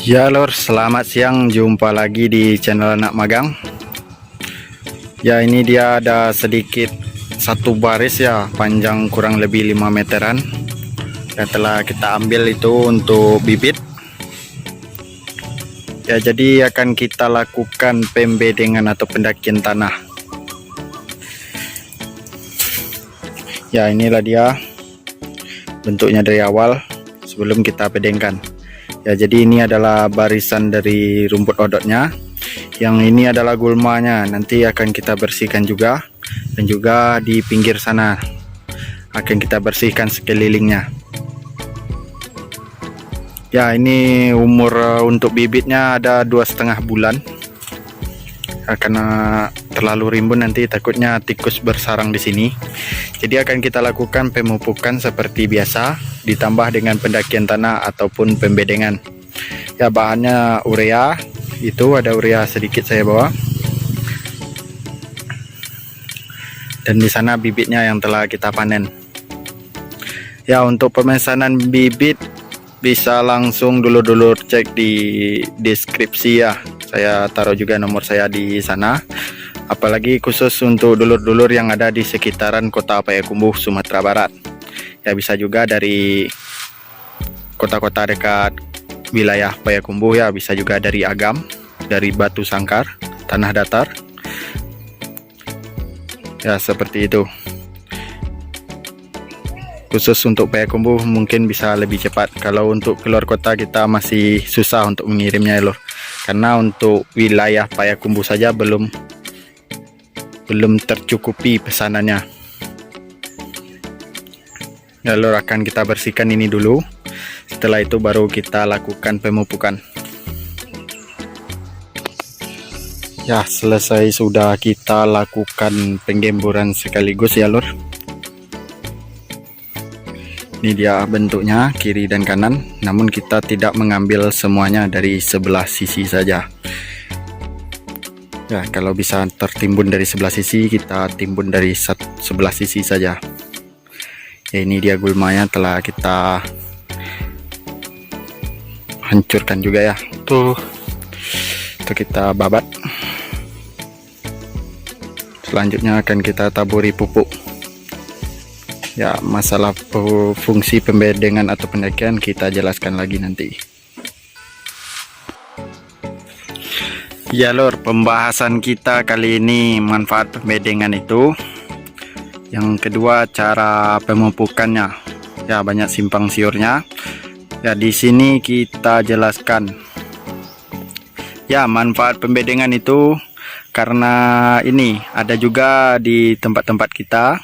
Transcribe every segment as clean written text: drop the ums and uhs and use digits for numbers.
Ya lor, selamat siang, jumpa lagi di channel anak magang. Ya, ini dia ada sedikit satu baris ya, panjang kurang lebih 5 meteran yang telah kita ambil itu untuk bibit. Ya, jadi akan kita lakukan pembedengan atau pendakian tanah. Ya, inilah dia bentuknya dari awal sebelum kita bedengkan. Ya, jadi ini adalah barisan dari rumput odotnya. Yang ini adalah gulmanya, nanti akan kita bersihkan juga. Dan juga di pinggir sana akan kita bersihkan sekelilingnya. Ya, ini umur untuk bibitnya ada 2,5 bulan. Karena terlalu rimbun nanti takutnya tikus bersarang di sini. Jadi akan kita lakukan pemupukan seperti biasa, ditambah dengan pendakian tanah ataupun pembedengan. Ya, bahannya urea, itu ada urea sedikit saya bawa. Dan di sana bibitnya yang telah kita panen. Ya, untuk pemesanan bibit bisa langsung dulur-dulur cek di deskripsi ya. Saya taruh juga nomor saya di sana. Apalagi khusus untuk dulur-dulur yang ada di sekitaran kota Payakumbuh, Sumatera Barat. Ya, bisa juga dari kota-kota dekat wilayah Payakumbuh ya, bisa juga dari Agam, dari Batu Sangkar, Tanah Datar. Ya, seperti itu. Khusus untuk Payakumbuh mungkin bisa lebih cepat. Kalau untuk keluar kota kita masih susah untuk mengirimnya ya lor. Karena untuk wilayah Payakumbuh saja belum tercukupi pesanannya. Ya lor, akan kita bersihkan ini dulu. Setelah itu baru kita lakukan pemupukan. Ya, selesai sudah kita lakukan penggemburan sekaligus ya lor. Ini dia bentuknya, kiri dan kanan, namun kita tidak mengambil semuanya dari sebelah sisi saja. Ya, kalau bisa tertimbun dari sebelah sisi, kita timbun dari sebelah sisi saja. Ya, ini dia gulmanya telah kita hancurkan juga ya. Tuh kita babat. Selanjutnya akan kita taburi pupuk. Ya, masalah fungsi pembedengan atau pendakian kita jelaskan lagi nanti. Ya lor, pembahasan kita kali ini manfaat pembedengan itu. Yang kedua, cara pemupukannya. Ya, banyak simpang siurnya. Ya, di sini kita jelaskan. Ya, manfaat pembedengan itu karena ini ada juga di tempat-tempat kita.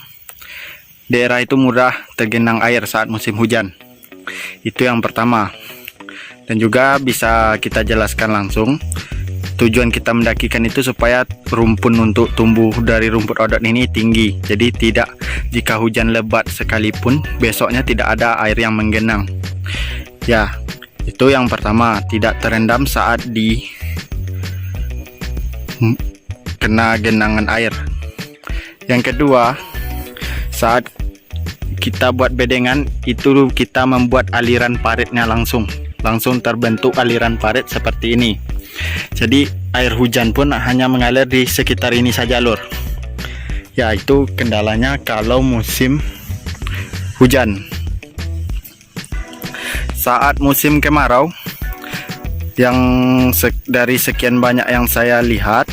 Daerah itu mudah tergenang air saat musim hujan. Itu yang pertama. Dan juga bisa kita jelaskan langsung. Tujuan kita mendakikan itu supaya rumpun untuk tumbuh dari rumput odot ini tinggi. Jadi tidak, jika hujan lebat sekalipun besoknya tidak ada air yang menggenang. Ya, itu yang pertama, tidak terendam saat di kena genangan air. Yang kedua, saat kita buat bedengan itu kita membuat aliran paritnya langsung terbentuk aliran parit seperti ini. Jadi air hujan pun hanya mengalir di sekitar ini saja lor. Ya, itu kendalanya kalau musim hujan. Saat musim kemarau, yang dari sekian banyak yang saya lihat,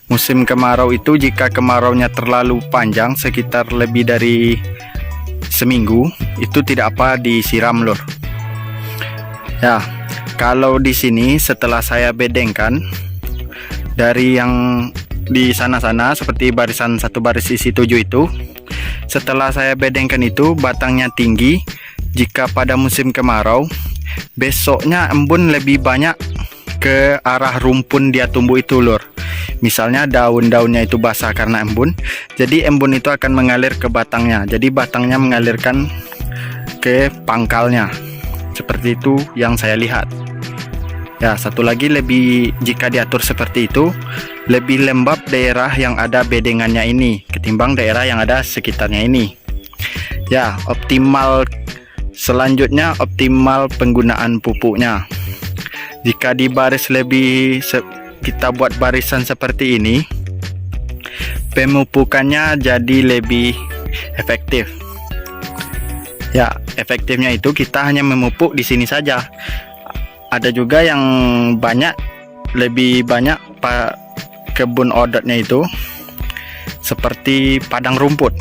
musim kemarau itu jika kemaraunya terlalu panjang sekitar lebih dari seminggu, itu tidak apa disiram lor. Ya, kalau di sini setelah saya bedengkan dari yang di sana-sana seperti barisan satu baris isi 7 itu, setelah saya bedengkan itu batangnya tinggi. Jika pada musim kemarau, besoknya embun lebih banyak ke arah rumpun dia tumbuh itu lor. Misalnya daun-daunnya itu basah karena embun, jadi embun itu akan mengalir ke batangnya. Jadi batangnya mengalirkan ke pangkalnya. Seperti itu yang saya lihat. Ya, satu lagi, lebih jika diatur seperti itu, lebih lembab daerah yang ada bedengannya ini ketimbang daerah yang ada sekitarnya ini. Ya, optimal. Selanjutnya optimal penggunaan pupuknya. Jika dibaris kita buat barisan seperti ini, pemupukannya jadi lebih efektif. Ya, efektifnya itu kita hanya memupuk di sini saja. Ada juga yang lebih banyak kebun odotnya itu seperti padang rumput.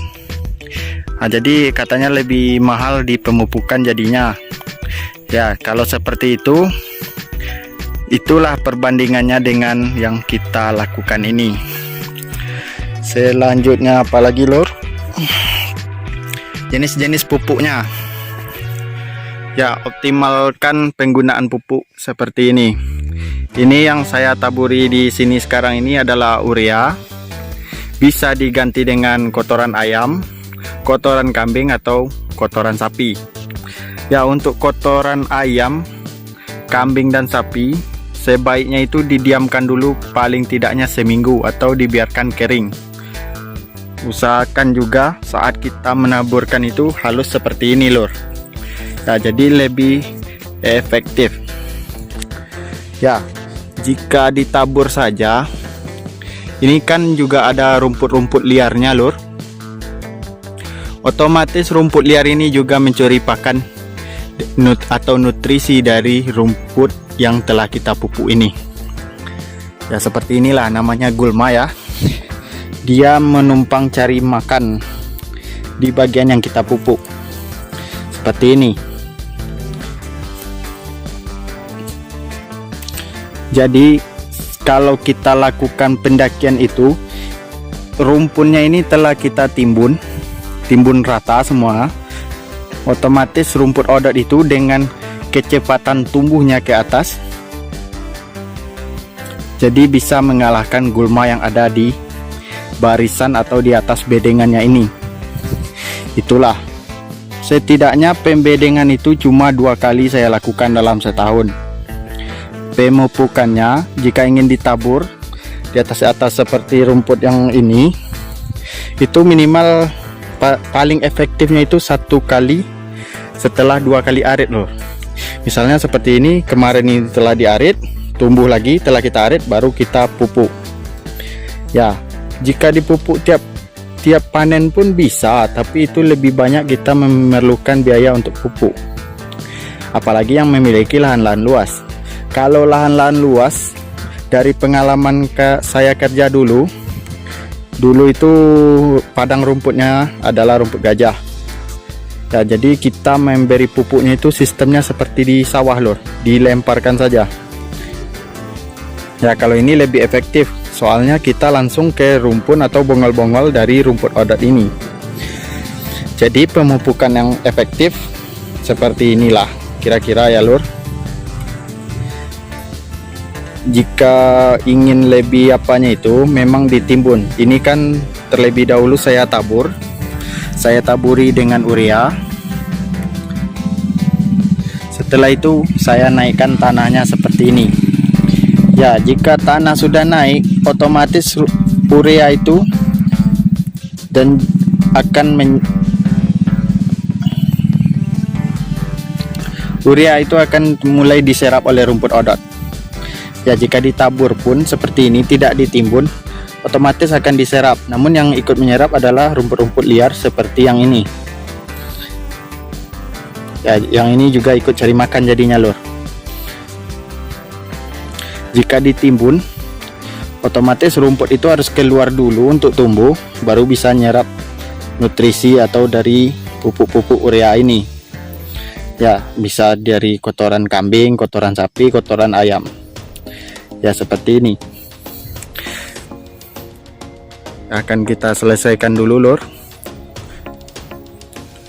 Nah, jadi katanya lebih mahal di pemupukan jadinya. Ya, kalau seperti itu, itulah perbandingannya dengan yang kita lakukan ini. Selanjutnya apalagi lor? Jenis-jenis pupuknya. Ya, optimalkan penggunaan pupuk seperti ini. Ini yang saya taburi di sini sekarang ini adalah urea. Bisa diganti dengan kotoran ayam, kotoran kambing atau kotoran sapi. Ya, untuk kotoran ayam, kambing dan sapi sebaiknya itu didiamkan dulu paling tidaknya seminggu atau dibiarkan kering. Usahakan juga saat kita menaburkan itu halus seperti ini lor. Ya, jadi lebih efektif. Ya, jika ditabur saja, ini kan juga ada rumput-rumput liarnya lor. Otomatis rumput liar ini juga mencuri pakan atau nutrisi dari rumput yang telah kita pupuk ini. Ya, seperti inilah namanya gulma ya. Dia menumpang cari makan di bagian yang kita pupuk. Seperti ini. Jadi kalau kita lakukan pendakian itu, rumputnya ini telah kita timbun rata semua. Otomatis rumput odot itu dengan kecepatan tumbuhnya ke atas, jadi bisa mengalahkan gulma yang ada di barisan atau di atas bedengannya ini. Itulah, setidaknya pembedengan itu cuma 2 kali saya lakukan dalam setahun. Pemupukannya jika ingin ditabur di atas seperti rumput yang ini, itu minimal paling efektifnya itu 1 kali setelah 2 kali arit loh. Misalnya seperti ini, kemarin ini telah diarit, tumbuh lagi, telah kita arit, baru kita pupuk. Ya, jika dipupuk tiap panen pun bisa, tapi itu lebih banyak kita memerlukan biaya untuk pupuk. Apalagi yang memiliki lahan-lahan luas. Kalau lahan-lahan luas, dari pengalaman saya kerja dulu itu padang rumputnya adalah rumput gajah. Ya, jadi kita memberi pupuknya itu sistemnya seperti di sawah lor, dilemparkan saja. Ya, kalau ini lebih efektif, soalnya kita langsung ke rumpun atau bongol-bongol dari rumput odot ini. Jadi pemupukan yang efektif seperti inilah kira-kira ya lor. Jika ingin lebih apanya itu memang ditimbun. Ini kan terlebih dahulu saya taburi dengan urea. Setelah itu saya naikkan tanahnya seperti ini. Ya, jika tanah sudah naik, otomatis urea itu dan urea itu akan mulai diserap oleh rumput odot. Ya, jika ditabur pun seperti ini, tidak ditimbun, otomatis akan diserap. Namun yang ikut menyerap adalah rumput-rumput liar seperti yang ini. Ya, yang ini juga ikut cari makan jadinya lor. Jika ditimbun, otomatis rumput itu harus keluar dulu untuk tumbuh, baru bisa nyerap nutrisi atau dari pupuk-pupuk urea ini. Ya, bisa dari kotoran kambing, kotoran sapi, kotoran ayam. Ya, seperti ini. Akan kita selesaikan dulu lor.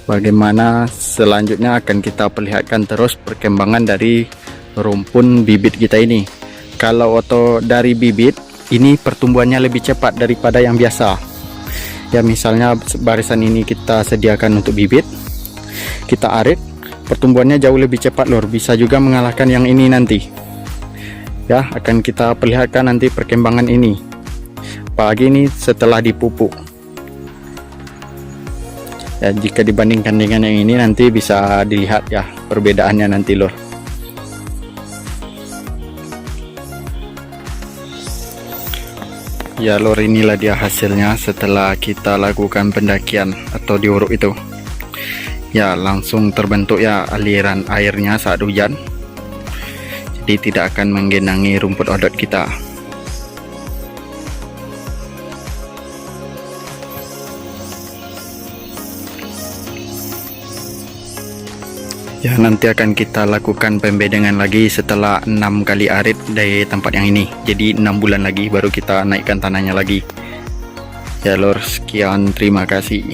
Bagaimana selanjutnya akan kita perlihatkan terus perkembangan dari rumpun bibit kita ini. Kalau dari bibit ini pertumbuhannya lebih cepat daripada yang biasa. Ya, misalnya barisan ini kita sediakan untuk bibit, kita arit, pertumbuhannya jauh lebih cepat lor. Bisa juga mengalahkan yang ini nanti. Ya, akan kita perlihatkan nanti perkembangan ini. Apalagi ini setelah dipupuk. Ya, jika dibandingkan dengan yang ini nanti bisa dilihat ya perbedaannya nanti lor. Ya lor, inilah dia hasilnya setelah kita lakukan pendakian atau diuruk itu. Ya langsung terbentuk ya aliran airnya saat hujan, jadi tidak akan menggenangi rumput odot kita. Ya nanti akan kita lakukan pembedengan lagi setelah 6 kali arit dari tempat yang ini. Jadi 6 bulan lagi baru kita naikkan tanahnya lagi. Ya lor, sekian, terima kasih.